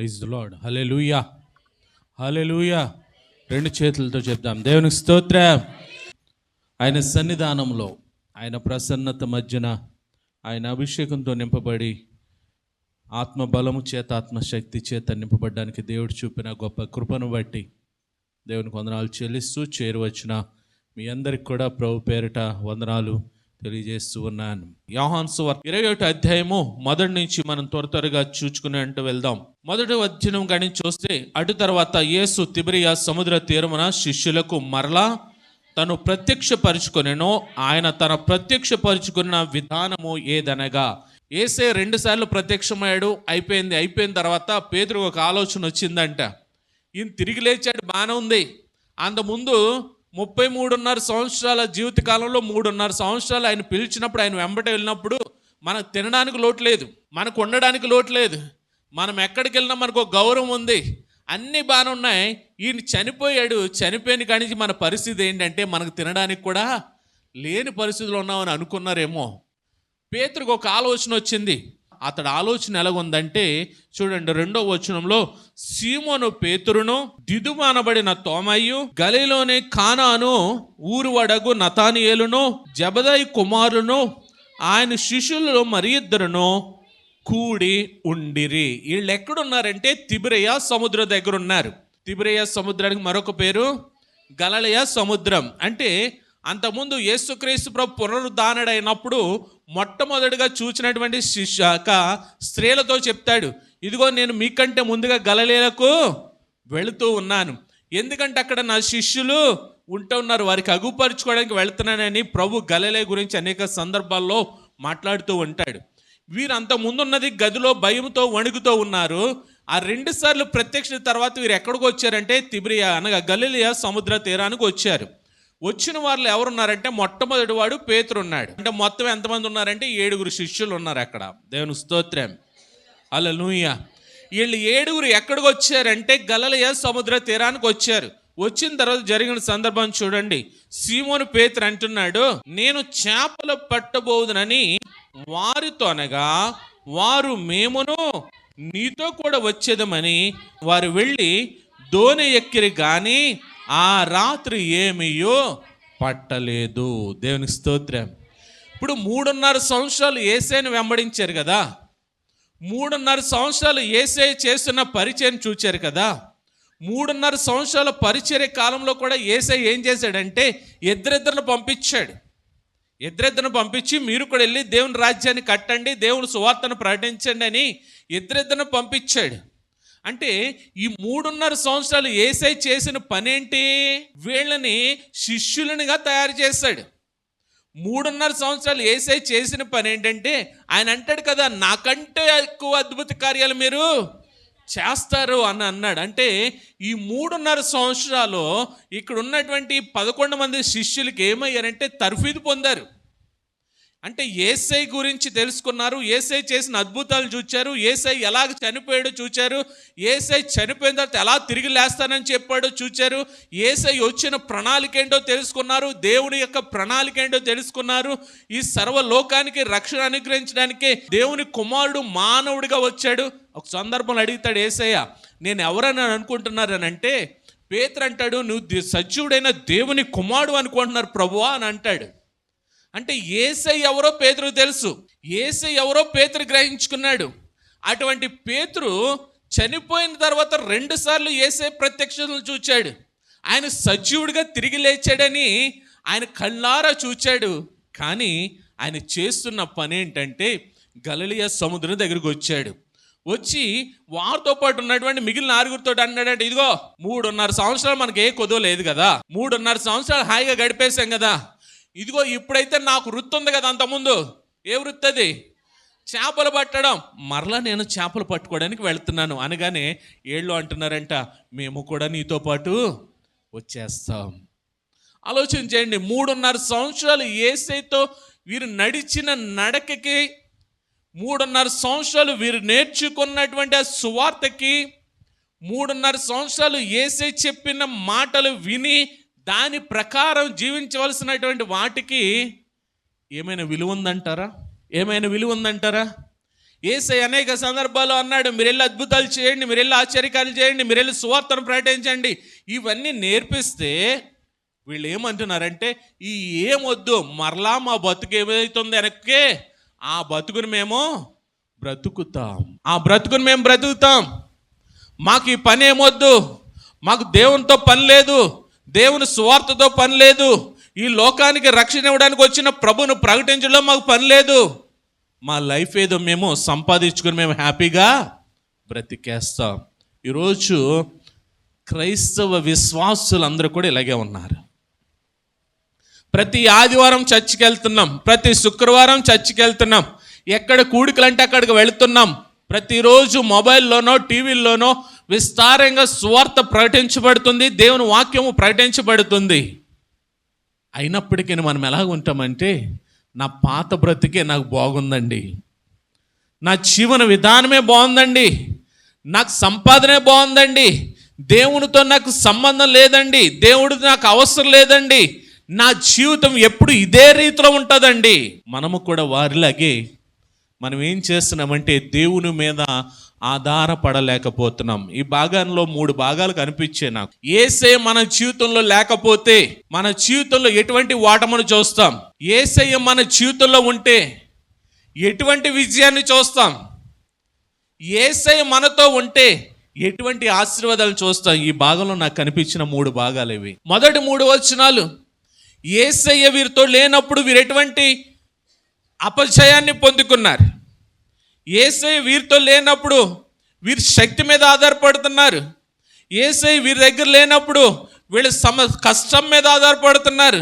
Praise the Lord. Hallelujah, hallelujah. రెండు చేతులతో చెప్దాం, దేవునికి స్తోత్రం. ఆయన సన్నిధానంలో, ఆయన ప్రసన్నత మధ్యన, ఆయన అభిషేకంతో నింపబడి ఆత్మ బలము చేత, ఆత్మశక్తి చేత నింపబడడానికి దేవుడు చూపిన గొప్ప కృపను బట్టి దేవునికి వందనాలు చెల్లిస్తూ చేరువచ్చిన మీ అందరికి కూడా ప్రభు పేరిట వందనాలు తెలియజేస్తూ ఉన్నాను. యోహాను సువార్త 21 అధ్యాయము మొదటి నుంచి మనం త్వరగా చూచుకుని అంటూ వెళ్దాం. మొదటి వచనం కానీ చూస్తే, అటు తర్వాత యేసు తిబెరియా సముద్ర తీరమున శిష్యులకు మరలా తను ప్రత్యక్షపరుచుకొనెను. ఆయన తన ప్రత్యక్షపరుచుకున్న విధానము ఏదనగా, యేసే 2 సార్లు ప్రత్యక్షమయ్యాడు, అయిపోయిన తర్వాత పేతురుకు ఒక ఆలోచన వచ్చిందంట. ఈయన తిరిగి లేచాడు, బాగానే ఉంది. అంతకుముందు 33.5 సంవత్సరాల జీవిత కాలంలో 3.5 సంవత్సరాలు ఆయన పిలిచినప్పుడు, ఆయన వెంబట వెళ్ళినప్పుడు మనకు తినడానికి లోటు లేదు, మనకు ఉండడానికి లోటు లేదు, మనం ఎక్కడికి వెళ్ళినా మనకు ఒక గౌరవం ఉంది, అన్నీ బాగానే ఉన్నాయి. ఈయన చనిపోయాడు, చనిపోయిన కానించి మన పరిస్థితి ఏంటంటే మనకు తినడానికి కూడా లేని పరిస్థితులు ఉన్నామని అనుకున్నారేమో. పేతురుకు ఒక ఆలోచన వచ్చింది. అతడి ఆలోచన ఎలాగుందంటే చూడండి, 2వ వచనంలో, సీమోను పేతురును, దిదుమ అనబడిన తోమయ్యు, గలిలోని కానాను ఊరు వడగు నతానియేలును, జబదయి కుమారును, ఆయన శిష్యులలో మరి 2 కూడి ఉండిరి. వీళ్ళు ఎక్కడున్నారంటే తిబెరియా సముద్రం దగ్గర ఉన్నారు. తిబెరియా సముద్రానికి మరొక పేరు గలిలయ సముద్రం. అంటే అంతకుముందు యేసుక్రీస్తు ప్రభు పునరుద్ధానుడైనప్పుడు మొట్టమొదటిగా చూసినటువంటి స్త్రీలతో చెప్తాడు, ఇదిగో నేను మీకంటే ముందుగా గలిలయకు వెళుతూ ఉన్నాను, ఎందుకంటే అక్కడ నా శిష్యులు ఉంటూ ఉన్నారు, వారికి అగుపరుచుకోవడానికి వెళుతున్నానని ప్రభు గలిలయ గురించి అనేక సందర్భాల్లో మాట్లాడుతూ ఉంటాడు. వీరు అంత ముందున్నది గదిలో భయంతో వణుకుతూ ఉన్నారు. ఆ 2 సార్లు ప్రత్యక్ష తర్వాత వీరు ఎక్కడికి వచ్చారంటే తిబెరియా అనగా గలిలయ సముద్ర తీరానికి వచ్చారు. వచ్చిన వాళ్ళు ఎవరున్నారంటే, మొట్టమొదటి వాడు పేతురు ఉన్నాడు. అంటే మొత్తం ఎంతమంది ఉన్నారంటే 7 శిష్యులు ఉన్నారు అక్కడ. దేవుని స్తోత్రం, హల్లెలూయా. వీళ్ళు 7 ఎక్కడికి వచ్చారంటే గలిలయ సముద్ర తీరానికి వచ్చారు. వచ్చిన తర్వాత జరిగిన సందర్భం చూడండి. సీమోను పేతురు అంటున్నాడు, నేను చేపలు పట్టబోదునని వారితో అనగా, వారు మేమును నీతో కూడా వచ్చేదమని వారు వెళ్ళి దోణి ఎక్కిరి గాని ఆ రాత్రి ఏమీయో పట్టలేదు. దేవునికి స్తోత్రం. ఇప్పుడు 3.5 సంవత్సరాలు యేసయ్యను వెంబడించారు కదా, 3.5 సంవత్సరాలు యేసయ్య చేస్తున్న పరిచయం చూచారు కదా. 3.5 సంవత్సరాల పరిచర్య కాలంలో కూడా యేసయ్య ఏం చేశాడంటే ఇద్దరిద్దరిని పంపించాడు. ఇద్దరిద్దరిని పంపించి మీరు కూడా వెళ్ళి దేవుని రాజ్యాన్ని కట్టండి, దేవుని సువార్తను ప్రకటించండి అని ఇద్దరిద్దరిని పంపించాడు. అంటే ఈ 3.5 సంవత్సరాలు యేసయ్య చేసిన పనేంటి? వీళ్ళని శిష్యులనిగా తయారు చేశాడు. 3.5 సంవత్సరాలు యేసయ్య చేసిన పని ఏంటంటే, ఆయన అంటాడు కదా, నాకంటే ఎక్కువ అద్భుత కార్యాలు మీరు చేస్తారు అని అన్నాడు. అంటే ఈ 3.5 సంవత్సరాలు ఇక్కడ ఉన్నటువంటి 11 మంది శిష్యులకి ఏమయ్యారంటే తర్ఫీదు పొందారు. అంటే యేసయ్య గురించి తెలుసుకున్నారు, యేసయ్య చేసిన అద్భుతాలు చూచారు, యేసయ్య ఎలాగ చనిపోయాడో చూచారు, యేసయ్య చనిపోయిన తర్వాత ఎలా తిరిగి లేస్తానని చెప్పాడో చూచారు, యేసయ్య వచ్చిన ప్రణాళిక ఏంటో తెలుసుకున్నారు, దేవుని యొక్క ప్రణాళిక ఏంటో తెలుసుకున్నారు. ఈ సర్వలోకానికి రక్షణ అనుగ్రహించడానికి దేవుని కుమారుడు మానవుడిగా వచ్చాడు. ఒక సందర్భంలో అడుగుతాడు యేసయ్య, నేను ఎవరని అనుకుంటున్నారనంటే, పేతురు అంటాడు, నువ్వు సజీవుడైన దేవుని కుమారుడు అనుకుంటున్నారు ప్రభువా అని అంటాడు. అంటే యేసయ్య ఎవరో పేతురుకు తెలుసు, యేసయ్య ఎవరో పేతురు గ్రహించుకున్నాడు. అటువంటి పేతురు చనిపోయిన తర్వాత 2 సార్లు యేసయ్య ప్రత్యక్షతలు చూచాడు. ఆయన సజీవుడిగా తిరిగి లేచాడని ఆయన కళ్ళారా చూచాడు. కానీ ఆయన చేస్తున్న పని ఏంటంటే గలిలయ సముద్రం దగ్గరికి వచ్చాడు. వచ్చి వారితో పాటు ఉన్నటువంటి మిగిలిన 6 అన్నాడంటే, ఇదిగో 3.5 సంవత్సరాలు మనకి ఏ కొదో లేదు కదా, 3.5 సంవత్సరాలు హాయిగా గడిపేశాం కదా, ఇదిగో ఇప్పుడైతే నాకు వృత్తి ఉంది కదా, అంతకుముందు ఏ వృత్తి అది? చేపలు పట్టడం. మరలా నేను చేపలు పట్టుకోవడానికి వెళ్తున్నాను అనగానే ఏళ్ళు అంటున్నారంట, మేము కూడా నీతో పాటు వచ్చేస్తాం. ఆలోచన చేయండి, 3.5 సంవత్సరాలు యేసయ్యతో వీరు నడిచిన నడకకి, 3.5 సంవత్సరాలు వీరు నేర్చుకున్నటువంటి ఆ సువార్తకి, 3.5 సంవత్సరాలు యేసయ్య చెప్పిన మాటలు విని దాని ప్రకారం జీవించవలసినటువంటి వాటికి ఏమైనా విలువ ఉందంటారా? ఏమైనా విలువ ఉందంటారా? యేసయ్య అనేక సందర్భాల్లో అన్నాడు, మీరు వెళ్ళి అద్భుతాలు చేయండి, మీరు వెళ్ళి ఆశ్చర్యకార్యాలు చేయండి, మీరు వెళ్ళి సువార్తను ప్రకటించండి. ఇవన్నీ నేర్పిస్తే వీళ్ళు ఏమంటున్నారంటే, ఈ ఏమొద్దు, మరలా మా బతుకు ఏమవుతుంది వెనక్కే, ఆ బతుకుని మేము బ్రతుకుతాం, ఆ బ్రతుకుని మేము బ్రతుకుతాం, మాకు ఈ పని ఏమొద్దు, మాకు దేవునితో పని లేదు, దేవుని సువార్తతో పని లేదు, ఈ లోకానికి రక్షణ ఇవ్వడానికి వచ్చిన ప్రభువును ప్రకటించడంలో మాకు పని లేదు, మా లైఫ్ ఏదో మేము సంపాదించుకొని మేము హ్యాపీగా బ్రతికేస్తాం. ఈరోజు క్రైస్తవ విశ్వాసులందరూ కూడా ఇలాగే ఉన్నారు. ప్రతి ఆదివారం చర్చికి వెళ్తున్నాం, ప్రతి శుక్రవారం చర్చికి వెళ్తున్నాం, ఎక్కడ కూడికలంటే అక్కడికి వెళుతున్నాం, ప్రతిరోజు మొబైల్లోనో టీవీల్లోనో విస్తారంగా సువార్త ప్రకటించబడుతుంది, దేవుని వాక్యము ప్రకటించబడుతుంది. అయినప్పటికీ మనం ఎలాగ ఉంటామంటే, నా పాత బ్రతికే నాకు బాగుందండి, నా జీవన విధానమే బాగుందండి, నాకు సంపాదనే బాగుందండి, దేవునితో నాకు సంబంధం లేదండి, దేవుడితో నాకు అవసరం లేదండి, నా జీవితం ఎప్పుడు ఇదే రీతిలో ఉంటుందండి. మనము కూడా వారిలాగే మనం ఏం చేస్తున్నామంటే దేవుని మీద ఆధారపడలేకపోతున్నాం. ఈ భాగంలో 3 భాగాలు కనిపించాయి నాకు. యేసయ్య మన జీవితంలో లేకపోతే మన జీవితంలో ఎటువంటి ఓటమును చూస్తాం, యేసయ్య మన జీవితంలో ఉంటే ఎటువంటి విజయాన్ని చూస్తాం, యేసయ్య మనతో ఉంటే ఎటువంటి ఆశీర్వాదాలు చూస్తాం. ఈ భాగంలో నాకు కనిపించిన 3 భాగాలు ఇవి. మొదటి 3 వచనాలు, యేసయ్య వీరితో లేనప్పుడు వీరు ఎటువంటి అపజయాన్ని పొందుకున్నారు, యేసయ్య వీరితో లేనప్పుడు వీరి శక్తి మీద ఆధారపడుతున్నారు, యేసయ్య వీరి దగ్గర లేనప్పుడు వీళ్ళ కష్టం మీద ఆధారపడుతున్నారు,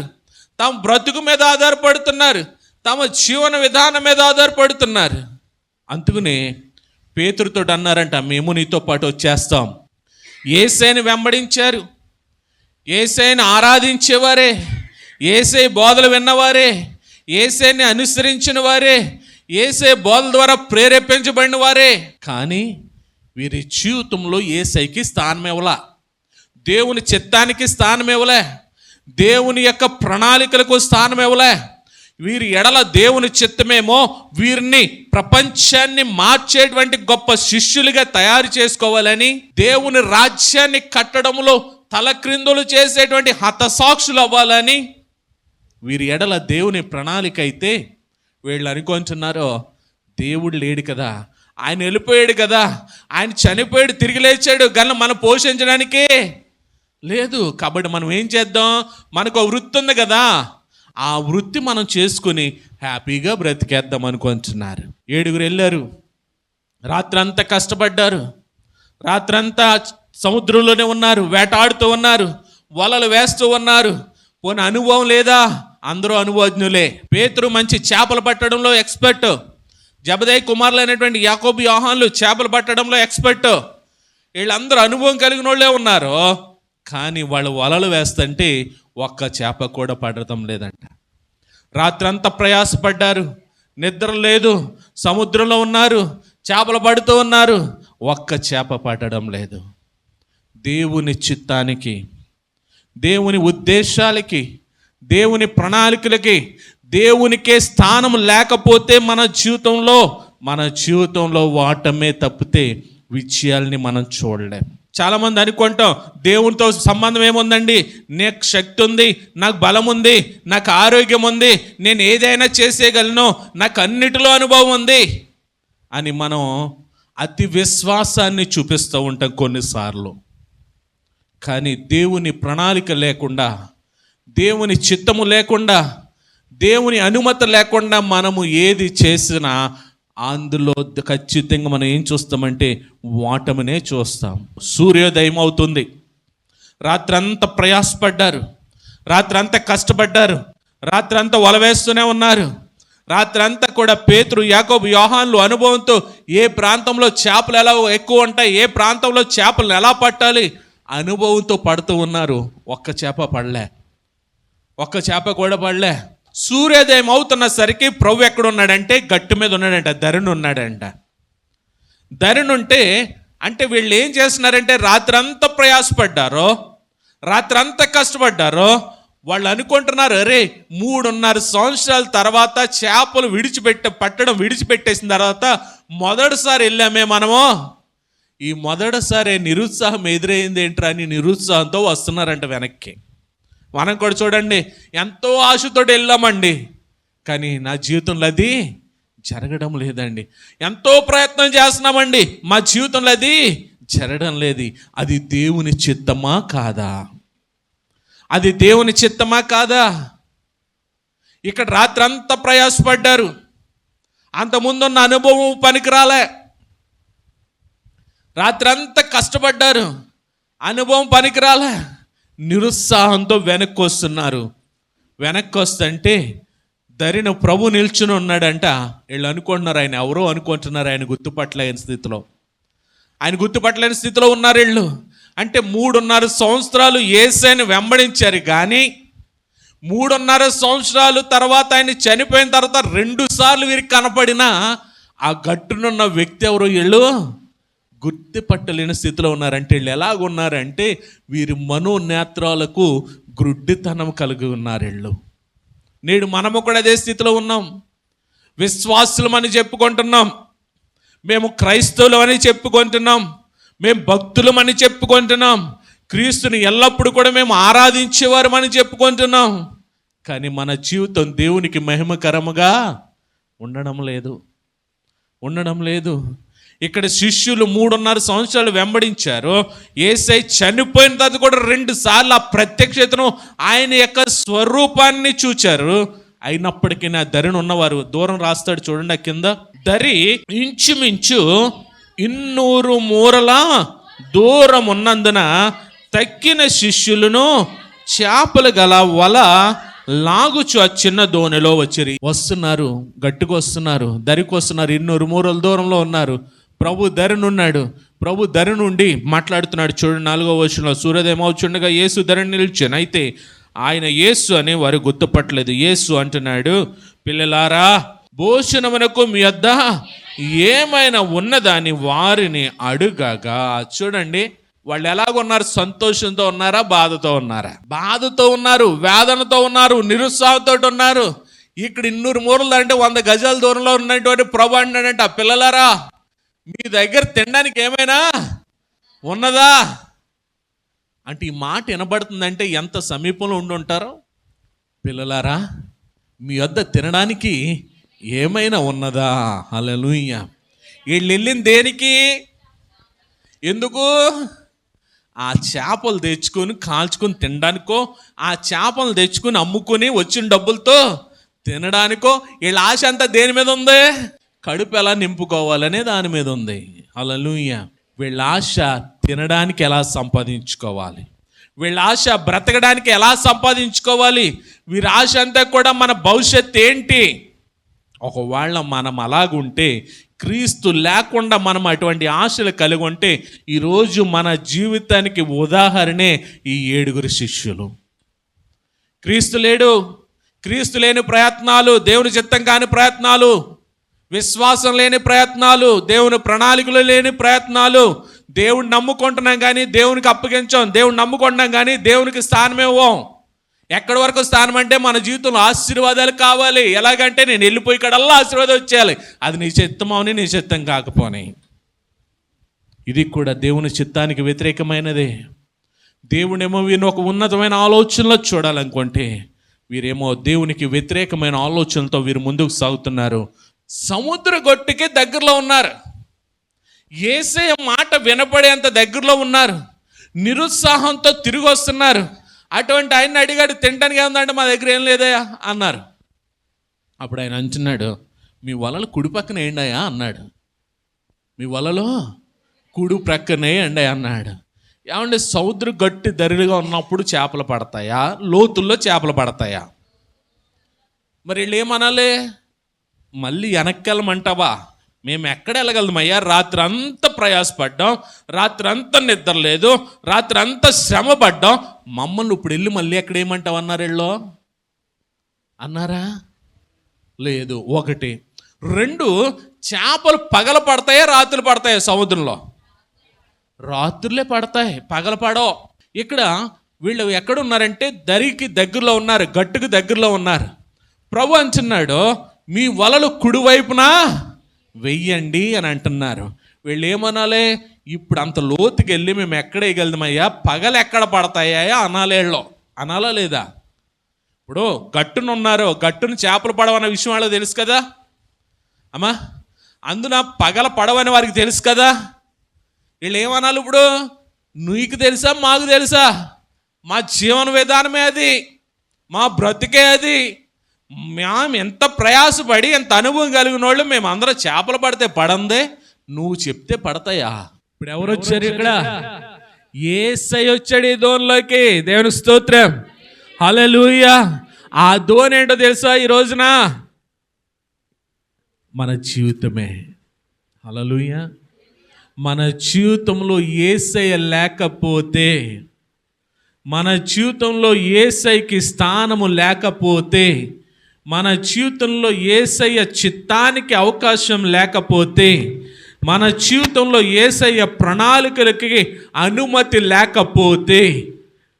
తమ బ్రతుకు మీద ఆధారపడుతున్నారు, తమ జీవన విధానం మీద ఆధారపడుతున్నారు. అందుకనే పేతురుతో అన్నారంట, మేము నీతో పాటు వచ్చేస్తాం. యేసయ్యని వెంబడించారు, యేసయ్యని ఆరాధించేవారే, యేసయ్య బోధలు విన్నవారే, యేసయ్యని అనుసరించిన వారే, యేసయ్య బోధల ద్వారా ప్రేరేపించబడిన వారే. కానీ వీరి జీవితంలో యేసయ్యకి స్థానం ఇవ్వలా, దేవుని చిత్తానికి స్థానం ఇవ్వలే, దేవుని యొక్క ప్రణాళికలకు స్థానం ఇవ్వలే. వీరి ఎడల దేవుని చిత్తమేమో వీరిని ప్రపంచాన్ని మార్చేటువంటి గొప్ప శిష్యులుగా తయారు చేసుకోవాలని, దేవుని రాజ్యాన్ని కట్టడంలో తలక్రిందులు చేసేటువంటి హతసాక్షులు అవ్వాలని వీరి ఎడల దేవుని ప్రణాళిక అయితే, వీళ్ళు అనుకుంటున్నారో దేవుడు లేడు కదా, ఆయన వెళ్ళిపోయాడు కదా, ఆయన చనిపోయాడు తిరిగి లేచాడు కానీ మనం పోషించడానికే లేదు, కాబట్టి మనం ఏం చేద్దాం, మనకు ఒక వృత్తి ఉంది కదా, ఆ వృత్తి మనం చేసుకుని హ్యాపీగా బ్రతికేద్దాం అనుకుంటున్నారు. 7 వెళ్ళారు, రాత్రంతా కష్టపడ్డారు, రాత్రంతా సముద్రంలోనే ఉన్నారు, వేటాడుతూ ఉన్నారు, వలలు వేస్తూ ఉన్నారు. పోనీ అనుభవం లేదా? అందరూ అనుభవజ్ఞులే. పేతురు మంచి చేపలు పట్టడంలో ఎక్స్పర్ట్, జబదయి కుమారులైనటువంటి యాకోబు యోహాన్లు చేపలు పట్టడంలో ఎక్స్పర్ట్, వీళ్ళందరూ అనుభవం కలిగిన వాళ్ళే ఉన్నారు. కానీ వాళ్ళు వలలు వేస్తుంటే ఒక్క చేప కూడా పడటం లేదంట. రాత్రంతా ప్రయాసపడ్డారు, నిద్ర లేదు, సముద్రంలో ఉన్నారు, చేపలు పడుతూ ఉన్నారు, ఒక్క చేప పడడం లేదు. దేవుని చిత్తానికి, దేవుని ఉద్దేశాలకి, దేవుని ప్రణాళికలకి, దేవునికే స్థానం లేకపోతే మన జీవితంలో వాటమే తప్పితే విజయాల్ని మనం చూడలేం. చాలామంది అనుకుంటాం, దేవునితో సంబంధం ఏముందండి, నాకు శక్తి ఉంది, నాకు బలం ఉంది, నాకు ఆరోగ్యం ఉంది, నేను ఏదైనా చేసేయగలను, నాకు అన్నిటిలో అనుభవం ఉంది అని మనం అతి విశ్వాసాన్ని చూపిస్తూ ఉంటాం కొన్నిసార్లు. కానీ దేవుని ప్రణాళిక లేకుండా, దేవుని చిత్తము లేకుండా, దేవుని అనుమతి లేకుండా మనము ఏది చేసినా అందులో ఖచ్చితంగా మనం ఏం చూస్తామంటే ఓటమినే చూస్తాం. సూర్యోదయం అవుతుంది, రాత్రంతా ప్రయాసపడ్డారు, రాత్రంతా కష్టపడ్డారు, రాత్రంతా వలవేస్తూనే ఉన్నారు, రాత్రంతా కూడా పేతురు, యాకోబు, యోహాన్లు అనుభవంతో ఏ ప్రాంతంలో చేపలు ఎలా ఎక్కువ ఉంటాయి, ఏ ప్రాంతంలో చేపలను ఎలా పట్టాలి అనుభవంతో పడుతూ ఉన్నారు. ఒక్క చేప పడలే, ఒక్క చేప కూడా పడలే. సూర్యోదయం అవుతున్న సరికి ప్రభు ఎక్కడున్నాడంటే గట్టు మీద ఉన్నాడంట, ధరణి ఉన్నాడంట. ధరణి అంటే వీళ్ళు ఏం చేస్తున్నారంటే రాత్రంతా ప్రయాసపడ్డారో, రాత్రంతా కష్టపడ్డారో, వాళ్ళు అనుకుంటున్నారు, అరే 3.5 సంవత్సరాల తర్వాత చేపలు పట్టడం విడిచిపెట్టేసిన తర్వాత మొదటిసారి వెళ్ళామే మనము, ఈ మొదటిసారి నిరుత్సాహం ఎదురైంది ఏంట్రా అని నిరుత్సాహంతో వస్తున్నారంట వెనక్కి. మనం కూడా చూడండి, ఎంతో ఆశతో వెళ్ళామండి, కానీ నా జీవితంలో అది జరగడం లేదండి. ఎంతో ప్రయత్నం చేస్తున్నామండి, మా జీవితంలో అది జరగడం లేదు. అది దేవుని చిత్తమా కాదా? అది దేవుని చిత్తమా కాదా? ఇక్కడ రాత్రి అంతా ప్రయాసపడ్డారు, అంతకుముందున్న అనుభవం పనికిరాలే. రాత్రి అంతా కష్టపడ్డారు, అనుభవం పనికిరాలే. నిరుత్సాహంతో వెనక్కి వస్తున్నారు. వెనక్కి వస్తుంటే దరిన ప్రభు నిల్చుని ఉన్నాడంట. వీళ్ళు అనుకుంటున్నారు ఆయన ఎవరో అనుకుంటున్నారు, ఆయన గుర్తుపట్టలేని స్థితిలో ఉన్నారు వీళ్ళు. అంటే 3.5 సంవత్సరాలు యేసుని వెంబడించారు, కానీ 3.5 సంవత్సరాలు తర్వాత ఆయన చనిపోయిన తర్వాత 2 సార్లు వీరికి కనపడిన ఆ గట్టునున్న వ్యక్తి ఎవరో వీళ్ళు గుర్తుపట్టలేని స్థితిలో ఉన్నారంటే, వీళ్ళు ఎలాగున్నారంటే వీరి మనోనేత్రాలకు గ్రుడ్డితనం కలిగి ఉన్నారు వీళ్ళు. నేడు మనము కూడా అదే స్థితిలో ఉన్నాం. విశ్వాసులమని చెప్పుకుంటున్నాం, మేము క్రైస్తవులమని చెప్పుకుంటున్నాం, మేము భక్తులమని చెప్పుకుంటున్నాం, క్రీస్తుని ఎల్లప్పుడూ కూడా మేము ఆరాధించేవారమని చెప్పుకుంటున్నాం, కానీ మన జీవితం దేవునికి మహిమకరముగా ఉండడం లేదు. ఇక్కడ శిష్యులు 3.5 సంవత్సరాలు వెంబడించారు. యేసయ్య చనిపోయిన తర్వాత కూడా 2 సార్లు ఆ ప్రత్యక్షతను, ఆయన యొక్క స్వరూపాన్ని చూచారు. అయినప్పటికీ నా దరిని ఉన్నవారు, దూరం రాస్తాడు చూడండి కింద, దరి ఇంచుమించు 200 మూరల దూరం ఉన్నందున తక్కిన శిష్యులను చేపలు గల వల లాగుచు ఆ చిన్న దోణిలో వస్తున్నారు, గట్టుకు వస్తున్నారు, దరికి వస్తున్నారు. 200 మూరల దూరంలో ఉన్నారు. ప్రభు దరినున్నాడు. ప్రభు దరి నుండి మాట్లాడుతున్నాడు. చూడండి 4వ వచనంలో, సూర్యోదయమవుచుండగా యేసు దరిని నిలిచాను. అయితే ఆయన యేసు అని వారు గుర్తుపట్టలేదు. యేసు అంటున్నాడు, పిల్లలారా, భోజనమునకు మీ వద్ద ఏమైనా ఉన్నదాని వారిని అడుగగా. చూడండి, వాళ్ళు ఎలాగున్నారు? సంతోషంతో ఉన్నారా? బాధతో ఉన్నారా? బాధతో ఉన్నారు, వేదనతో ఉన్నారు, నిరుత్సాహంతో ఉన్నారు. ఇక్కడ 200 మూరలు అంటే 100 గజాల దూరంలో ఉన్నటువంటి ప్రభు అంటాడంట, పిల్లలారా, మీ దగ్గర తినడానికి ఏమైనా ఉన్నదా అంటే, ఈ మాట వినబడుతుందంటే ఎంత సమీపంలో ఉండి ఉంటారో. పిల్లలారా, మీ వద్ద తినడానికి ఏమైనా ఉన్నదా? హల్లెలూయా. వీళ్ళు వెళ్ళింది దేనికి? ఎందుకు? ఆ చేపలు తెచ్చుకొని కాల్చుకొని తినడానికో, ఆ చేపలు తెచ్చుకొని అమ్ముకొని వచ్చిన డబ్బులతో తినడానికో? వీళ్ళ ఆశ అంతా దేని మీద ఉంది? కడుపు ఎలా నింపుకోవాలనే దాని మీద ఉంది. హల్లెలూయా. వీళ్ళ ఆశ తినడానికి ఎలా సంపాదించుకోవాలి, వీళ్ళ ఆశ బ్రతకడానికి ఎలా సంపాదించుకోవాలి, వీరి ఆశ అంతా కూడా మన భవిష్యత్తు ఏంటి. ఒకవేళ మనం అలాగుంటే, క్రీస్తు లేకుండా మనం అటువంటి ఆశలు కలిగి ఉంటే, ఈరోజు మన జీవితానికి ఉదాహరణే ఈ 7 శిష్యులు. క్రీస్తు లేడు, క్రీస్తు లేని ప్రయత్నాలు, దేవుని చిత్తం కాని ప్రయత్నాలు, విశ్వాసం లేని ప్రయత్నాలు, దేవుని ప్రణాళికలు లేని ప్రయత్నాలు, దేవుని నమ్ముకుంటున్నాం కానీ దేవునికి అప్పగించాం, దేవుని నమ్ముకుంటున్నాం కానీ దేవునికి స్థానమే ఇవ్వం. ఎక్కడి వరకు స్థానం అంటే, మన జీవితంలో ఆశీర్వాదాలు కావాలి. ఎలాగంటే, నేను వెళ్ళిపోయి ఇక్కడల్లా ఆశీర్వాదం వచ్చేయాలి. అది నీ చిత్తమని, నీ చిత్తం కాకపోని. ఇది కూడా దేవుని చిత్తానికి వ్యతిరేకమైనదే. దేవుడేమో వీరిని ఒక ఉన్నతమైన ఆలోచనలో చూడాలనుకుంటే, వీరేమో దేవునికి వ్యతిరేకమైన ఆలోచనలతో వీరు ముందుకు సాగుతున్నారు. సముద్ర గొట్టుకి దగ్గరలో ఉన్నారు, యేసయ్య మాట వినపడేంత దగ్గరలో ఉన్నారు, నిరుత్సాహంతో తిరిగి వస్తున్నారు. అటువంటి ఆయన అడిగాడు, తినడానికి ఏముందంటే, మా దగ్గర ఏం లేదయా అన్నారు. అప్పుడు ఆయన అంటున్నాడు, మీ వలలు కుడి పక్కన ఏండయా అన్నాడు. మీ వలలో కుడి ప్రక్కనే ఎండయా అన్నాడు. ఏమంటే, సముద్ర గట్టి దరిగా ఉన్నప్పుడు చేపలు పడతాయా, లోతుల్లో చేపలు పడతాయా? మరి వీళ్ళు ఏమనాలి? మళ్ళీ వెనక్కి వెళ్ళమంటావా? మేము ఎక్కడ వెళ్ళగలమయ్యా? రాత్రి అంతా ప్రయాసపడ్డాం, రాత్రి అంతా నిద్ర లేదు, రాత్రి అంతా శ్రమ పడ్డాం, మమ్మల్ని ఇప్పుడు వెళ్ళి మళ్ళీ ఎక్కడ ఏమంటావు అన్నారు. వీళ్ళు అన్నారా? లేదు. 1, 2, చేపలు పగల పడతాయా రాత్రులు పడతాయా? సముద్రంలో రాత్రులే పడతాయి, పగల పడవు. ఇక్కడ వీళ్ళు ఎక్కడున్నారంటే దరికి దగ్గరలో ఉన్నారు, గట్టుకు దగ్గరలో ఉన్నారు. ప్రభు అంటున్నాడు, మీ వలలు కుడివైపున వెయ్యండి అని అంటున్నారు. వీళ్ళు ఏమనాలి? ఇప్పుడు అంత లోతుకి వెళ్ళి మేము ఎక్కడ వేయగలమయ్యా, పగలు ఎక్కడ పడతాయా అనాలేళ్ళో, అనాలా లేదా? ఇప్పుడు గట్టున ఉన్నారు, గట్టును చేపలు పడవన్న విషయం వాళ్ళకి తెలుసు కదా అమ్మా, అందున పగల పడవని వారికి తెలుసు కదా. వీళ్ళు ఏమనాలి ఇప్పుడు? నీకు తెలుసా, మాకు తెలుసా? మా జీవన విధానమే అది, మా బ్రతికే అది. మేము ఎంత ప్రయాసపడి ఎంత అనుభవం కలిగిన వాళ్ళు మేమందరం చేపలు పడితే పడందే, నువ్వు చెప్తే పడతాయా? ఇప్పుడు ఎవరు వచ్చారు ఇక్కడ? యేసయ్య వచ్చాడు ఈ దోనిలోకి. దేవుని స్తోత్రం, హల్లెలూయా. ఆ దోని ఏంటో తెలుసా? ఈ రోజున మన జీవితమే. హల్లెలూయా. మన జీవితంలో యేసయ్య లేకపోతే, మన జీవితంలో యేసయ్యకి స్థానము లేకపోతే, మన జీవితంలో యేసయ్య చిత్తానికి అవకాశం లేకపోతే, మన జీవితంలో యేసయ్య ప్రణాళికలకి అనుమతి లేకపోతే,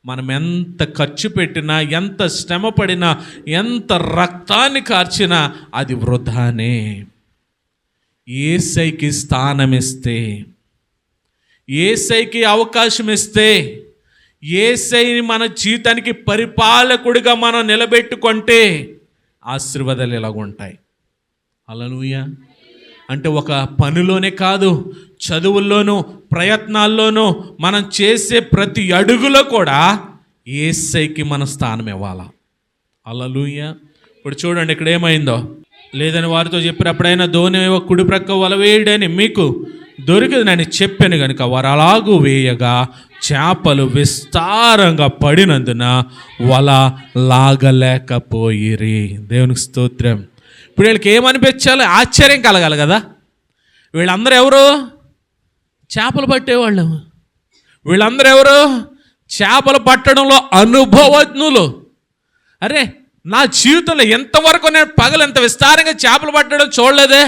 మనం ఎంత ఖర్చు పెట్టినా, ఎంత శ్రమ పడినా, ఎంత రక్తాన్ని కార్చినా అది వృధానే. యేసయ్యకి స్థానం ఇస్తే, యేసయ్యకి అవకాశం ఇస్తే, యేసయ్యని మన జీవితానికి పరిపాలకుడిగా మనం నిలబెట్టుకుంటే ఆశీర్వాదాలు ఎలాగుంటాయి. హల్లెలూయా. అంటే ఒక పనిలోనే కాదు, చదువుల్లోనూ ప్రయత్నాల్లోనూ మనం చేసే ప్రతి అడుగులో కూడా యేసయ్యకి మన స్థానం ఇవ్వాలా. హల్లెలూయా. ఇప్పుడు చూడండి ఇక్కడ ఏమైందో. లేదని వారితో చెప్పారు, అప్పుడైనా దోణి కుడి ప్రక్క వల వేయడని మీకు దొరికిందని చెప్పాను కనుక వారు అలాగూ వేయగా చేపలు విస్తారంగా పడినందున వల లాగలేకపోయిరి. దేవునికి స్తోత్రం. ఇప్పుడు వీళ్ళకి ఏమనిపించాలి? ఆశ్చర్యం కలగాలి కదా. వీళ్ళందరూ ఎవరు? చేపలు పట్టేవాళ్ళు. వీళ్ళందరూ ఎవరు? చేపలు పట్టడంలో అనుభవజ్ఞులు. అరే, నా జీవితంలో ఎంతవరకు నేను పగలు ఎంత విస్తారంగా చేపలు పట్టడం చూడలేదే.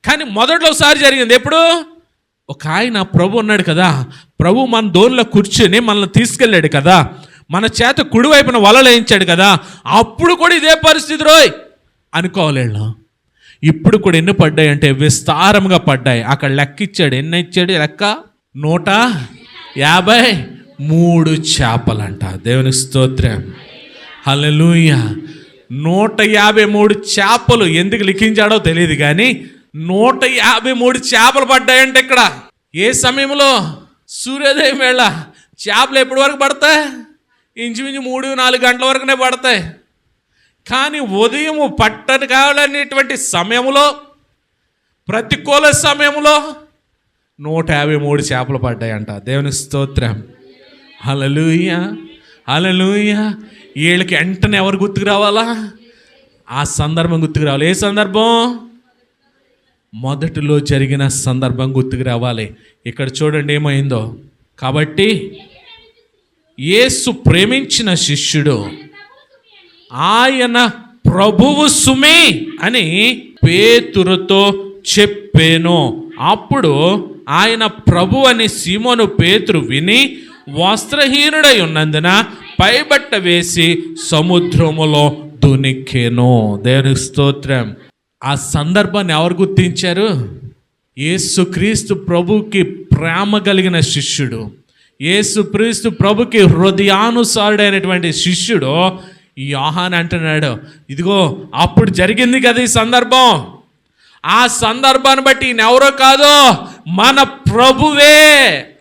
కానీ మొదట్లోసారి జరిగింది. ఎప్పుడు? ఒక ఆయన ప్రభు ఉన్నాడు కదా, ప్రభు మన దోనిలో కూర్చుని మనల్ని తీసుకెళ్ళాడు కదా, మన చేత కుడివైపున వలలు వేయించాడు కదా, అప్పుడు కూడా ఇదే పరిస్థితి రోయ్ అనుకోవాలి. ఇప్పుడు కూడా ఎన్ని పడ్డాయి అంటే విస్తారంగా పడ్డాయి. అక్కడ లెక్క ఇచ్చాడు. ఎన్ని ఇచ్చాడు లెక్క? 153 చేపలంట. దేవునికి స్తోత్రం, హల్లెలూయా. 153 చేపలు ఎందుకు లిఖించాడో తెలియదు కానీ 153 చేపలు పడ్డాయంటే ఇక్కడ. ఏ సమయంలో? సూర్యోదయం వేళ. చేపలు ఎప్పటి వరకు పడతాయి? ఇంచుమించు 3-4 గంటల వరకునే పడతాయి. కానీ ఉదయం పట్టని కావాలనేటువంటి సమయంలో, ప్రతికూల సమయంలో 153 చేపలు పడ్డాయంట. దేవుని స్తోత్రం, హల్లెలూయా, హల్లెలూయా. వీళ్ళకి వెంటనే ఎవరు గుర్తుకు రావాలా? ఆ సందర్భం గుర్తుకు రావాలి. ఏ సందర్భం? మొదటిలో జరిగిన సందర్భం గుర్తుకు రావాలి. ఇక్కడ చూడండి ఏమైందో. కాబట్టి యేసు ప్రేమించిన శిష్యుడు ఆయన ప్రభువు సుమే అని పేతురుతో చెప్పాను. అప్పుడు ఆయన ప్రభు అని సీమోను పేతురు విని వస్త్రహీనుడై ఉన్నందున పైబట్ట వేసి సముద్రములో దునికెను. దేవునికి స్తోత్రం. ఆ సందర్భాన్ని ఎవరు గుర్తించారు? యేసుక్రీస్తు ప్రభుకి ప్రేమ కలిగిన శిష్యుడు, యేసుక్రీస్తు ప్రభుకి హృదయానుసారుడైనటువంటి శిష్యుడు యోహాను అంటున్నాడు, ఇదిగో అప్పుడు జరిగింది కదా ఈ సందర్భం. ఆ సందర్భాన్ని బట్టి ఈయన ఎవరో కాదు, మన ప్రభువే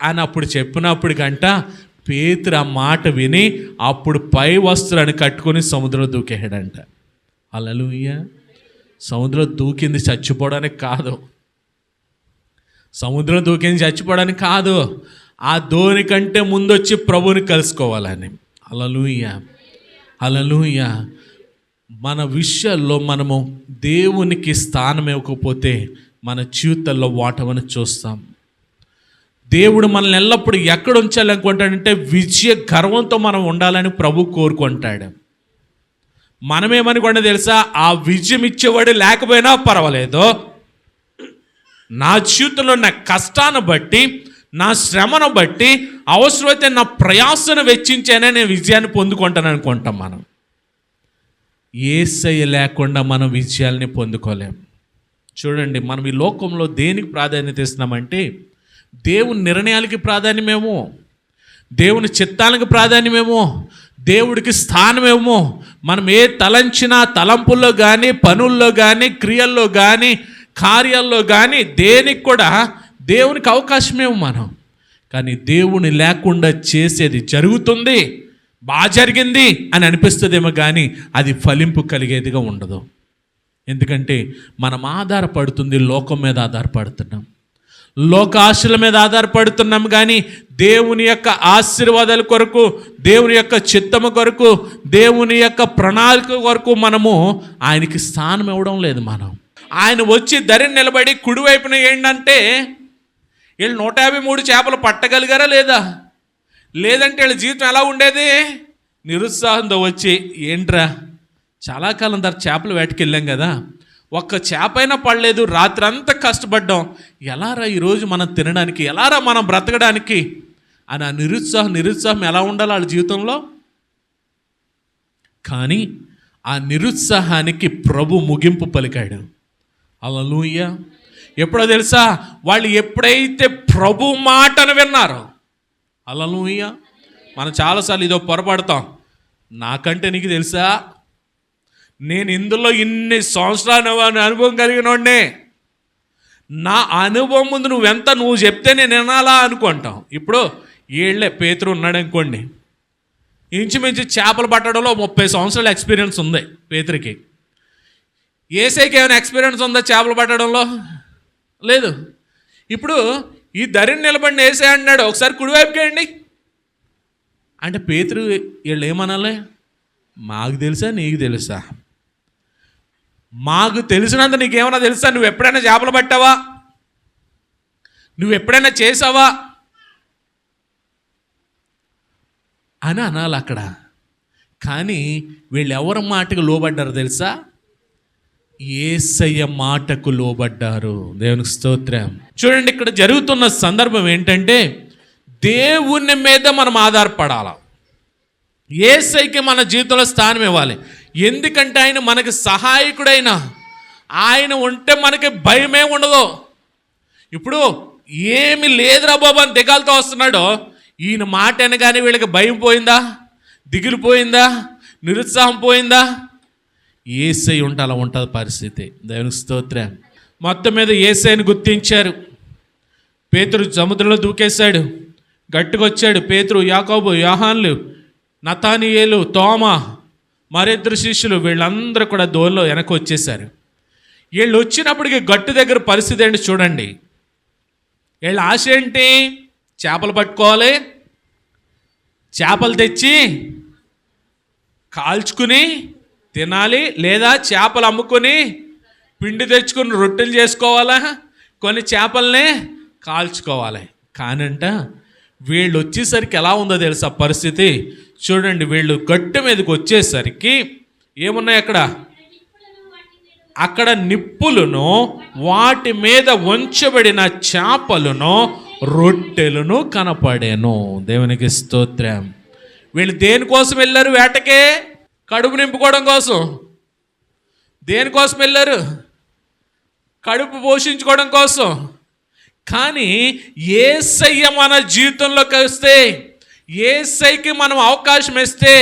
అని అప్పుడు చెప్పినప్పుడు కంట పేతురు ఆ మాట విని అప్పుడు పై వస్త్రాన్ని కట్టుకొని సముద్రంలో దూకేశాడంట. హల్లెలూయా. సముద్రం దూకింది చచ్చిపోవడానికి కాదు, సముద్రం దూకింది చచ్చిపోవడానికి కాదు, ఆ దోని కంటే ముందొచ్చి ప్రభువుని కలుసుకోవాలని. హల్లెలూయా, హల్లెలూయా. మన విషయాల్లో మనము దేవునికి స్థానం ఇవ్వకపోతే మన జీవితాల్లో వాటమని చూస్తాం. దేవుడు మనల్ని ఎల్లప్పుడూ ఎక్కడ ఉంచాలనుకుంటాడంటే విజయ గర్వంతో మనం ఉండాలని ప్రభు కోరుకుంటాడు. మనమేమనుకోండి తెలుసా? ఆ విజయం ఇచ్చేవాడు లేకపోయినా పర్వాలేదు, నా జీవితంలో నా కష్టాన్ని బట్టి నా శ్రమను బట్టి అవసరమైతే నా ప్రయాసను వెచ్చించేనే నేను విజయాన్ని పొందుకుంటాను అనుకుంటాం. మనం యేసయ్య లేకుండా మనం విజయాల్ని పొందుకోలేం. చూడండి, మనం ఈ లోకంలో దేనికి ప్రాధాన్యత ఇస్తున్నామంటే దేవుని నిర్ణయాలకి ప్రాధాన్యమేమో, దేవుని చిత్తానికి ప్రాధాన్యమేమో, దేవుడికి స్థానమేమో. మనం ఏ తలంచినా తలంపుల్లో కానీ, పనుల్లో కానీ, క్రియల్లో కానీ, కార్యాల్లో కానీ దేనికి కూడా దేవునికి అవకాశమేమో మనం. కానీ దేవుని లేకుండా చేసేది జరుగుతుంది, బాగా జరిగింది అని అనిపిస్తుందేమో, కానీ అది ఫలింపు కలిగేదిగా ఉండదు. ఎందుకంటే మనం ఆధారపడుతుంది లోకం మీద ఆధారపడుతున్నాం, లోకాశల మీద ఆధారపడుతున్నాం. కానీ దేవుని యొక్క ఆశీర్వాదాల కొరకు, దేవుని యొక్క చిత్తము కొరకు, దేవుని యొక్క ప్రణాళిక కొరకు మనము ఆయనకి స్థానం ఇవ్వడం లేదు. మనం ఆయన వచ్చి ధరిని నిలబడి కుడివైపున ఏంటంటే వీళ్ళు 153 చేపలు పట్టగలిగారా లేదా? లేదంటే వీళ్ళ జీవితం ఎలా ఉండేది? నిరుత్సాహంతో వచ్చి, ఏంట్రా చాలా కాలం తర్వాత చేపలు వేటకి వెళ్ళాం కదా, ఒక్క చేప అయినా పడలేదు, రాత్రి అంతా కష్టపడ్డాం, ఎలారా ఈరోజు మనం తినడానికి, ఎలారా మనం బ్రతకడానికి అని ఆ నిరుత్సాహం ఎలా ఉండాలి వాళ్ళ జీవితంలో? కానీ ఆ నిరుత్సాహానికి ప్రభు ముగింపు పలికాడు. హల్లెలూయా. ఎప్పుడో తెలుసా? వాళ్ళు ఎప్పుడైతే ప్రభు మాటను విన్నారో. హల్లెలూయా. మనం చాలాసార్లు ఇదో పొరపడతాం. నాకంటే నీకు తెలుసా, నేను ఇందులో ఇన్ని సంవత్సరాలు అనుభవం కలిగిన వాడినే, నా అనుభవం ముందు నువ్వు చెప్తే నేను వినాలా అనుకుంటాం. ఇప్పుడు ఏళ్లే పేతురు ఉన్నాడు అనుకోండి, ఇంచుమించు చేపలు పట్టడంలో 30 సంవత్సరాల ఎక్స్పీరియన్స్ ఉంది పేతురికి. యేసయ్యకి ఏమైనా ఎక్స్పీరియన్స్ ఉందా చేపలు పట్టడంలో? లేదు. ఇప్పుడు ఈ ధరిని నిలబడిన యేసయ్య అన్నాడు, ఒకసారి కుడివైపుకి వేయండి అంటే పేతురు వీళ్ళు ఏమనాలి? మాకు తెలుసా, నీకు తెలుసా? మాకు తెలిసినంత నీకేమన్నా తెలుసా? నువ్వు ఎప్పుడైనా చేపలు పట్టావా? నువ్వు ఎప్పుడైనా చేసావా అని అనాలి అక్కడ. కానీ వీళ్ళు ఎవరి మాటకు లోబడ్డారు తెలుసా? యేసయ్య మాటకు లోబడ్డారు. దేవునికి స్తోత్రం. చూడండి, ఇక్కడ జరుగుతున్న సందర్భం ఏంటంటే దేవుని మీద మనం ఆధారపడాలి. యేసయ్యకి మన జీవితంలో స్థానం ఇవ్వాలి. ఎందుకంటే ఆయన మనకి సహాయకుడైన ఆయన ఉంటే మనకి భయమే ఉండదు. ఇప్పుడు ఏమి లేదురా బాబు అని దిగాలతో వస్తున్నాడో, ఈయన మాట అనగానే వీళ్ళకి భయం పోయిందా, దిగులు పోయిందా, నిరుత్సాహం పోయిందా? యేసయ్య ఉంటే అలా ఉంటుంది పరిస్థితి. దేవునికి స్తోత్రం. మొత్తం మీద యేసయ్యని గుర్తించారు. పేతురు సముద్రంలో దూకేశాడు, గట్టుకొచ్చాడు. పేతురు, యాకోబు, యోహాన్లు, నతానియేలు, తోమా, మరిద్దరు శిష్యులు వీళ్ళందరూ కూడా దోల్లో వెనక వచ్చేసారు. వీళ్ళు వచ్చినప్పటికీ గట్టు దగ్గర పరిస్థితి ఏంటి చూడండి. వీళ్ళ ఆశ ఏంటి? చేపలు పట్టుకోవాలి, చేపలు తెచ్చి కాల్చుకుని తినాలి, లేదా చేపలు అమ్ముకొని పిండి తెచ్చుకుని రొట్టెలు చేసుకోవాలా, కొన్ని చేపలనే కాల్చుకోవాలి. కానంట వీళ్ళు వచ్చేసరికి ఎలా ఉందో తెలుసా పరిస్థితి? చూడండి, వీళ్ళు గట్టు మీదకి వచ్చేసరికి ఏమున్నాయి అక్కడ నిప్పులను, వాటి మీద ఉంచబడిన చేపలను, రొట్టెలను కనపడేను. దేవునికి స్తోత్రం. వీళ్ళు దేనికోసం వెళ్ళారు? వేటకే, కడుపు నింపుకోవడం కోసం. దేనికోసం వెళ్ళారు? కడుపు పోషించుకోవడం కోసం. కానీ యేసయ్య మన జీవితంలోకి వస్తే, యేసయ్యకి మనం అవకాశం ఇస్తే,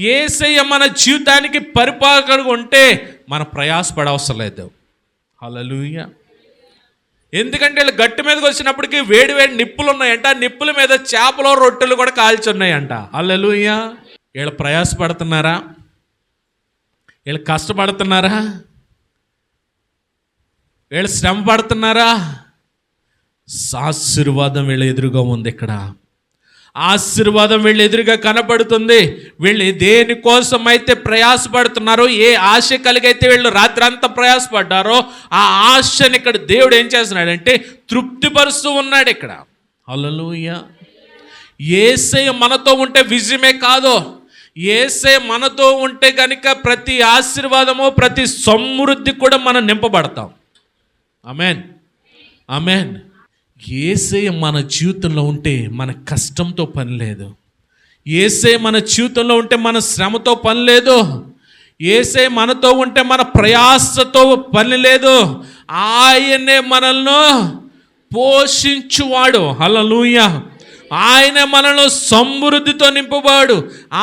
యేసయ్య మన జీవితానికి పరిపాలకుడుగా ఉంటే మనం ప్రయాసపడవసరం లేదు. హల్లెలూయా. ఎందుకంటే వీళ్ళు గట్టు మీదకి వచ్చినప్పటికీ వేడి నిప్పులు ఉన్నాయంట, నిప్పుల మీద చేపలు, రొట్టెలు కూడా కాల్చున్నాయంట. హల్లెలూయా. వీళ్ళు ప్రయాసపడుతున్నారా? వీళ్ళు కష్టపడుతున్నారా? వీళ్ళు శ్రమ పడుతున్నారా? ఆశీర్వాదం వీళ్ళ ఎదురుగా ఉంది. ఇక్కడ ఆశీర్వాదం వీళ్ళ ఎదురుగా కనపడుతుంది. వీళ్ళు దేనికోసం అయితే ప్రయాసపడుతున్నారో, ఏ ఆశ కలిగైతే వీళ్ళు రాత్రి అంతా ప్రయాసపడ్డారో, ఆ ఆశని ఇక్కడ దేవుడు ఏం చేస్తున్నాడంటే తృప్తిపరుస్తూ ఉన్నాడు ఇక్కడ. హల్లెలూయా. యేసయ్య మనతో ఉంటే విజయమే కాదు, యేసయ్య మనతో ఉంటే కనుక ప్రతి ఆశీర్వాదము, ప్రతి సమృద్ధి కూడా మనం నింపబడతాం. ఆమేన్, ఆమేన్. యేసయ్య మన జీవితంలో ఉంటే మన కష్టంతో పని లేదు. యేసయ్య మన జీవితంలో ఉంటే మన శ్రమతో పని లేదు. యేసయ్య మనతో ఉంటే మన ప్రయాసతో పని లేదు. ఆయనే మనల్ని పోషించువాడు. హల్లెలూయా. ఆయనే మనల్ని సమృద్ధితో నింపువాడు.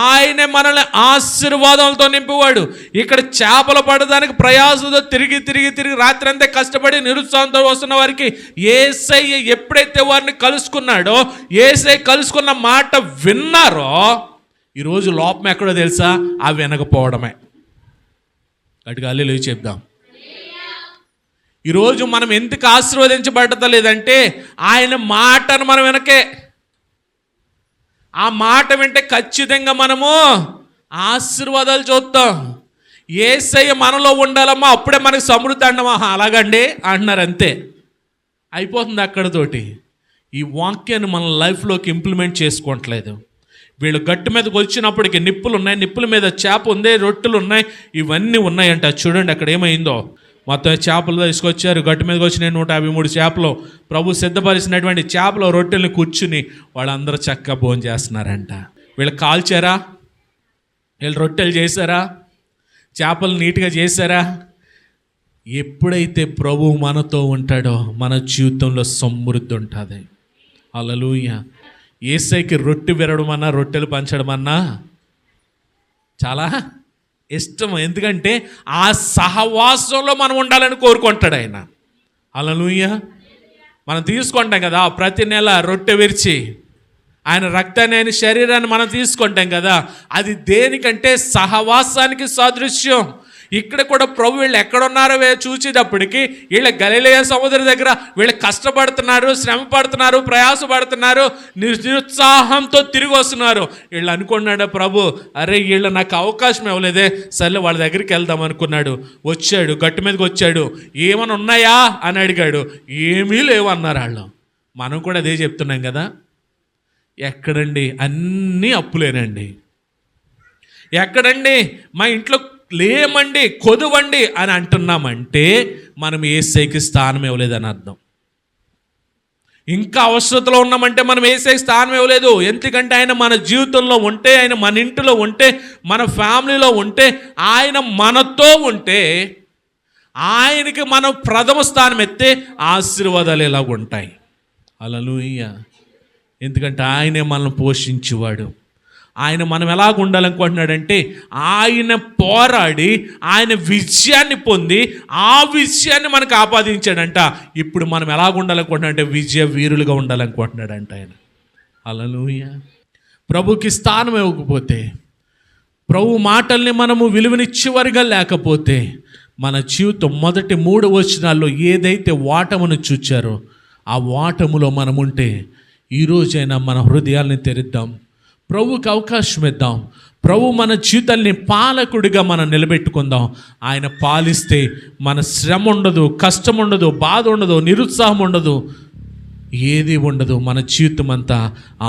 ఆయనే మనల్ని ఆశీర్వాదాలతో నింపువాడు. ఇక్కడ చేపలు పడడానికి ప్రయాసంతో తిరిగి రాత్రి అంతా కష్టపడి నిరుత్సాహంతో వస్తున్న వారికి యేసయ్య ఎప్పుడైతే వారిని కలుసుకున్నాడో, యేసయ్య కలుసుకున్న మాట విన్నారో, ఈరోజు లోపం ఎక్కడో తెలుసా? ఆ వినకపోవడమే. గట్టిగా హల్లెలూయా చెప్దాం. ఈరోజు మనం ఎందుకు ఆశీర్వదించబడతలేదంటే ఆయన మాటను మనం వినకే. ఆ మాట వింటే ఖచ్చితంగా మనము ఆశీర్వాదాలు చూస్తాం. యేసయ్య మనలో ఉండాలమ్మా, అప్పుడే మనకు సమృద్ధి అన్నమా. అలాగండి అంటున్నారు, అంతే అయిపోతుంది అక్కడతోటి. ఈ వాక్యాన్ని మన లైఫ్లోకి ఇంప్లిమెంట్ చేసుకోవట్లేదు. వీళ్ళు గట్టు మీదకి వచ్చినప్పటికి నిప్పులు ఉన్నాయి, నిప్పుల మీద చేప ఉంది, రొట్టెలు ఉన్నాయి, ఇవన్నీ ఉన్నాయంట. చూడండి అక్కడ ఏమైందో. మొత్తం చేపలు తీసుకొచ్చారు. గట్టు మీదకి వచ్చిన 153 చేపలు, ప్రభు సిద్ధపరిచినటువంటి చేపలు రొట్టెల్ని కూర్చుని వాళ్ళందరూ చక్కగా భోజనం చేస్తున్నారంట. వీళ్ళు కాల్చారా? వీళ్ళు రొట్టెలు చేశారా? చేపలు నీట్గా చేశారా? ఎప్పుడైతే ప్రభు మనతో ఉంటాడో మన జీవితంలో సమృద్ధి ఉంటుంది. హల్లెలూయా. యేసయ్యకి రొట్టె విరడమన్నా, రొట్టెలు పంచడమన్నా చాలా ఇష్టం. ఎందుకంటే ఆ సహవాసంలో మనం ఉండాలని కోరుకుంటాడు ఆయన. హల్లెలూయా. మనం తీసుకుంటాం కదా ప్రతి నెల రొట్టె విరిచి ఆయన రక్తాన్ని, ఆయన శరీరాన్ని మనం తీసుకుంటాం కదా. అది దేనికంటే సహవాసానికి సాదృశ్యం. ఇక్కడ కూడా ప్రభు వీళ్ళు ఎక్కడున్నారో చూసేటప్పటికి వీళ్ళ గలిలయ సముద్రం దగ్గర వీళ్ళు కష్టపడుతున్నారు, శ్రమ పడుతున్నారు, ప్రయాసపడుతున్నారు, నిరుత్సాహంతో తిరిగి వస్తున్నారు. వీళ్ళు అనుకున్నాడు ప్రభు, అరే వీళ్ళు నాకు అవకాశం ఇవ్వలేదే, సర్లే వాళ్ళ దగ్గరికి వెళ్దాం అనుకున్నాడు. వచ్చాడు, గట్టు మీదకి వచ్చాడు. ఏమైనా ఉన్నాయా అని అడిగాడు. ఏమీ లేవన్నారు వాళ్ళు. మనం కూడా అదే చెప్తున్నాం కదా. ఎక్కడండి? అన్నీ అప్పులేనండి. ఎక్కడండి? మా ఇంట్లో లేమండి, కొదువండి అని అంటున్నామంటే మనం యేసయ్యకి స్థానం ఇవ్వలేదని అర్థం. ఇంకా అవసరతలో ఉన్నామంటే మనం యేసయ్యకి స్థానం ఇవ్వలేదు. ఎందుకంటే ఆయన మన జీవితంలో ఉంటే, ఆయన మన ఇంటిలో ఉంటే, మన ఫ్యామిలీలో ఉంటే, ఆయన మనతో ఉంటే, ఆయనకి మనం ప్రథమ స్థానం ఎత్తే ఆశీర్వాదాలు ఎలాగ ఉంటాయి. హల్లెలూయా. ఎందుకంటే ఆయనే మనల్ని పోషించేవాడు. ఆయన మనం ఎలాగ ఉండాలనుకుంటున్నాడంటే ఆయన పోరాడి ఆయన విజయాన్ని పొంది ఆ విజయాన్ని మనకు ఆపాదించాడంట. ఇప్పుడు మనం ఎలాగ ఉండాలనుకుంటున్నాడంటే విజయ వీరులుగా ఉండాలనుకుంటున్నాడంట ఆయన. హల్లెలూయా. ప్రభుకి స్థానం ఇవ్వకపోతే, ప్రభు మాటల్ని మనము విలువనిచ్చేవారుగా లేకపోతే, మన జీవితం మొదటి 3 వచనాల్లో ఏదైతే వాటమును చూచారో ఆ వాటములో మనం ఉంటే, ఈరోజైనా మన హృదయాల్ని తెరిద్దాం, ప్రభువుకి అవకాశం ఇద్దాం. ప్రభు మన జీవితాల్ని పాలకుడిగా మనం నిలబెట్టుకుందాం. ఆయన పాలిస్తే మన శ్రమ ఉండదు, కష్టం ఉండదు, బాధ ఉండదు, నిరుత్సాహం ఉండదు, ఏది ఉండదు. మన జీవితం అంతా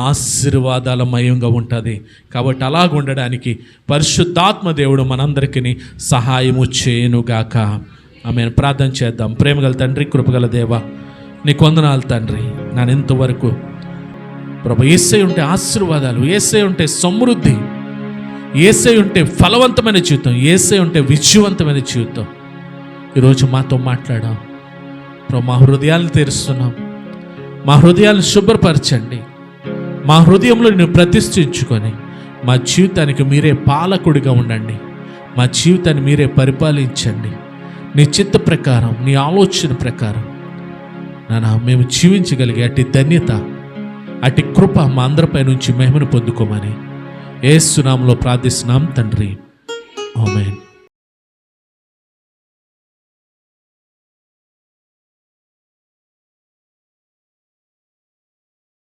ఆశీర్వాదాలమయంగా ఉంటుంది. కాబట్టి అలాగ ఉండడానికి పరిశుద్ధాత్మ దేవుడు మనందరికీ సహాయము చేయనుగాక. ఆమేన్. ప్రార్థన చేద్దాం. ప్రేమగల తండ్రి, కృపగల దేవా, నీకు వందనాలు తండ్రి. నేను ఇంతవరకు ప్రభు యేసయ్య ఉంటే ఆశీర్వాదాలు, యేసయ్య ఉంటే సమృద్ధి, యేసయ్య ఉంటే ఫలవంతమైన జీవితం, యేసయ్య ఉంటే విజయవంతమైన జీవితం. ఈరోజు మాతో మాట్లాడాం ప్రభు. మా హృదయాలను తెరుస్తున్నాం. మా హృదయాలను శుభ్రపరచండి. మా హృదయంలో నేను ప్రతిష్ఠించుకొని మా జీవితానికి మీరే పాలకుడిగా ఉండండి. మా జీవితాన్ని మీరే పరిపాలించండి. నీ చిత్త ప్రకారం, నీ ఆలోచన ప్రకారం నాన్న మేము జీవించగలిగే అట్టి ధన్యత, అట్టి కృప మా అందరిపై నుంచి మహిమను పొందుకోమని యేసు నామములో ప్రార్థిస్తున్నాం తండ్రి. ఆమేన్.